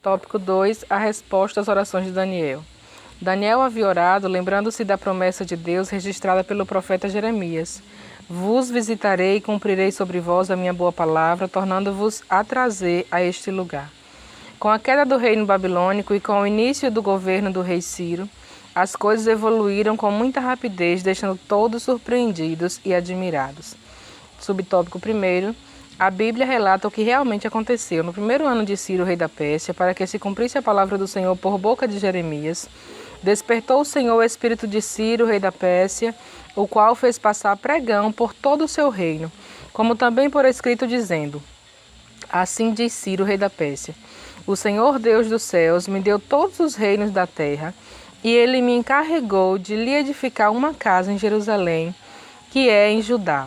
Tópico 2. A resposta às orações de Daniel. Daniel havia orado, lembrando-se da promessa de Deus registrada pelo profeta Jeremias. Vos visitarei e cumprirei sobre vós a minha boa palavra, tornando-vos a trazer a este lugar. Com a queda do reino babilônico e com o início do governo do rei Ciro, as coisas evoluíram com muita rapidez, deixando todos surpreendidos e admirados. Subtópico 1. A Bíblia relata o que realmente aconteceu no primeiro ano de Ciro, rei da Pérsia, para que se cumprisse a palavra do Senhor por boca de Jeremias. Despertou o Senhor o espírito de Ciro, rei da Pérsia, o qual fez passar pregão por todo o seu reino, como também por escrito dizendo: Assim diz Ciro, rei da Pérsia: O Senhor Deus dos céus me deu todos os reinos da terra, e ele me encarregou de lhe edificar uma casa em Jerusalém, que é em Judá.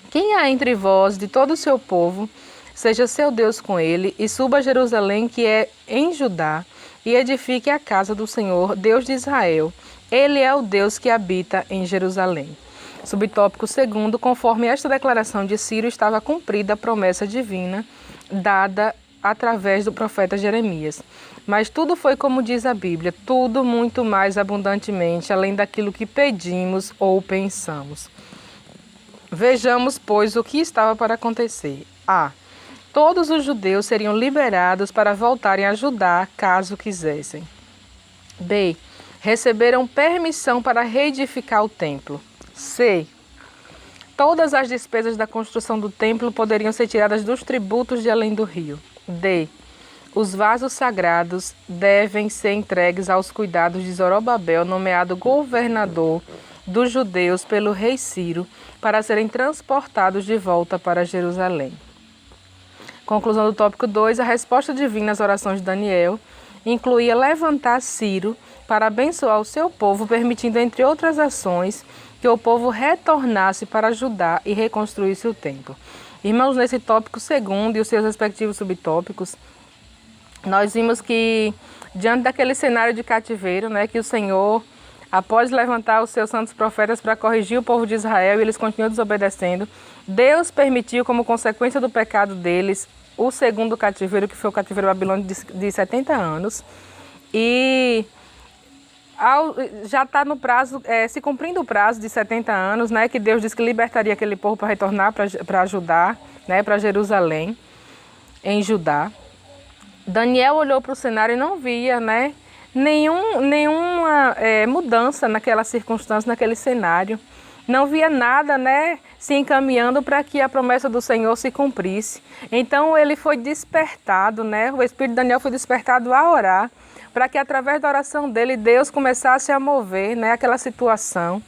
Quem há entre vós, de todo o seu povo, seja seu Deus com ele, e suba a Jerusalém, que é em Judá, e edifique a casa do Senhor, Deus de Israel. Ele é o Deus que habita em Jerusalém. Subtópico 2. Conforme esta declaração de Ciro, estava cumprida a promessa divina dada através do profeta Jeremias. Mas tudo foi como diz a Bíblia, tudo muito mais abundantemente, além daquilo que pedimos ou pensamos. Vejamos, pois, o que estava para acontecer. A. Todos os judeus seriam liberados para voltarem a Judá, caso quisessem. B. Receberam permissão para reedificar o templo. C. Todas as despesas da construção do templo poderiam ser tiradas dos tributos de além do rio. D. Os vasos sagrados devem ser entregues aos cuidados de Zorobabel, nomeado governador dos judeus pelo rei Ciro, para serem transportados de volta para Jerusalém. Conclusão do tópico 2. A resposta divina às orações de Daniel incluía levantar Ciro para abençoar o seu povo, permitindo, entre outras ações, que o povo retornasse para Judá e reconstruísse o templo. Irmãos, nesse tópico 2 e os seus respectivos subtópicos, nós vimos que, diante daquele cenário de cativeiro, que o Senhor, após levantar os seus santos profetas para corrigir o povo de Israel e eles continuam desobedecendo, Deus permitiu, como consequência do pecado deles, o segundo cativeiro, que foi o cativeiro babilônico de 70 anos. E já está no prazo, se cumprindo o prazo de 70 anos, que Deus disse que libertaria aquele povo para retornar para Judá, para Jerusalém, em Judá. Daniel olhou para o cenário e não via, nenhuma mudança naquela circunstância, naquele cenário. Não via nada, se encaminhando para que a promessa do Senhor se cumprisse. Então ele foi despertado, o Espírito de Daniel foi despertado a orar, para que através da oração dele Deus começasse a mover, aquela situação.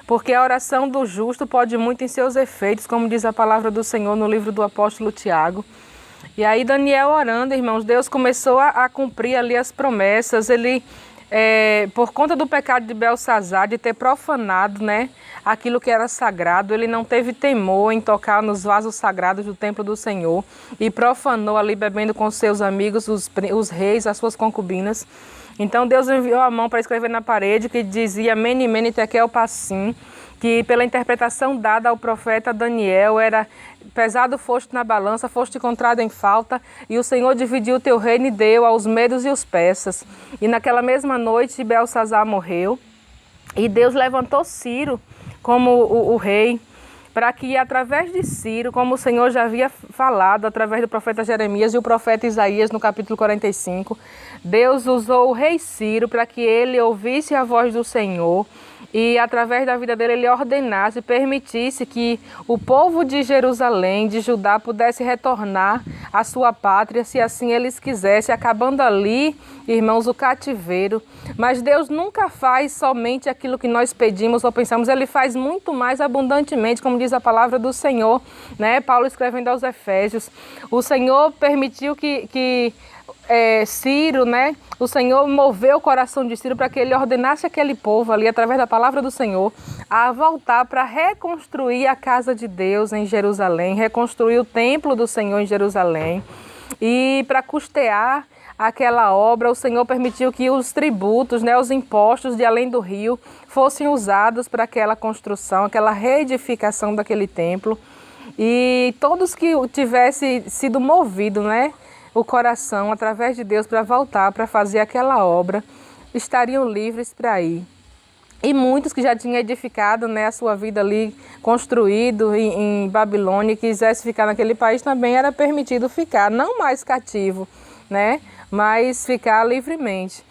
Porque a oração do justo pode muito em seus efeitos, como diz a palavra do Senhor no livro do apóstolo Tiago. E aí Daniel orando, irmãos, Deus começou a cumprir ali as promessas. Ele, por conta do pecado de Belsazar, de ter profanado, aquilo que era sagrado, ele não teve temor em tocar nos vasos sagrados do templo do Senhor e profanou ali bebendo com seus amigos, os reis, as suas concubinas. Então Deus enviou a mão para escrever na parede que dizia Mene, Mene, Tekel, Parsim, que pela interpretação dada ao profeta Daniel era: pesado foste na balança, foste encontrado em falta, e o Senhor dividiu o teu reino e deu aos medos e os persas. E naquela mesma noite Belsazar morreu, e Deus levantou Ciro como o rei, para que através de Ciro, como o Senhor já havia falado através do profeta Jeremias e o profeta Isaías no capítulo 45, Deus usou o rei Ciro para que ele ouvisse a voz do Senhor e através da vida dele ele ordenasse e permitisse que o povo de Jerusalém, de Judá, pudesse retornar à sua pátria, se assim eles quisessem, acabando ali, irmãos, o cativeiro. Mas Deus nunca faz somente aquilo que nós pedimos ou pensamos, ele faz muito mais abundantemente, como diz a palavra do Senhor, Paulo escrevendo aos Efésios. O Senhor permitiu que Ciro, o Senhor moveu o coração de Ciro para que ele ordenasse aquele povo ali, através da palavra do Senhor, a voltar para reconstruir a casa de Deus em Jerusalém, reconstruir o templo do Senhor em Jerusalém. E para custear aquela obra, o Senhor permitiu que os tributos, os impostos de além do rio, fossem usados para aquela construção, aquela reedificação daquele templo. E todos que tivessem sido movidos, o coração através de Deus para voltar, para fazer aquela obra, estariam livres para ir. E muitos que já tinham edificado, né, a sua vida ali, construído em Babilônia, e quisesse ficar naquele país, também era permitido ficar, não mais cativo, né, mas ficar livremente.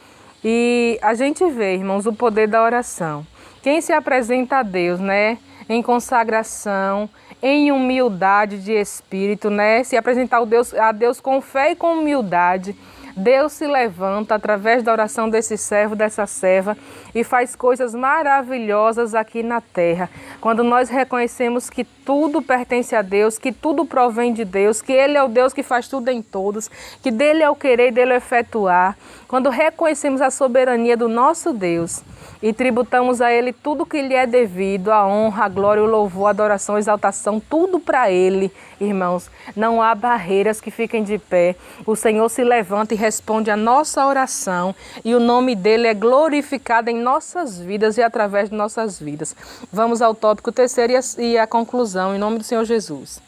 E a gente vê, irmãos, o poder da oração. Quem se apresenta a Deus, né, em consagração, em humildade de espírito, né, se apresentar a Deus com fé e com humildade, Deus se levanta através da oração desse servo, dessa serva, e faz coisas maravilhosas aqui na terra. Quando nós reconhecemos que tudo pertence a Deus, que tudo provém de Deus, que Ele é o Deus que faz tudo em todos, que dele é o querer e dele é o efetuar. Quando reconhecemos a soberania do nosso Deus e tributamos a Ele tudo que lhe é devido, a honra, a glória, o louvor, a adoração, a exaltação, tudo para Ele, irmãos. Não há barreiras que fiquem de pé. O Senhor se levanta e responde a nossa oração e o nome dele é glorificado em nossas vidas e através de nossas vidas. Vamos ao tópico terceiro e a conclusão, em nome do Senhor Jesus.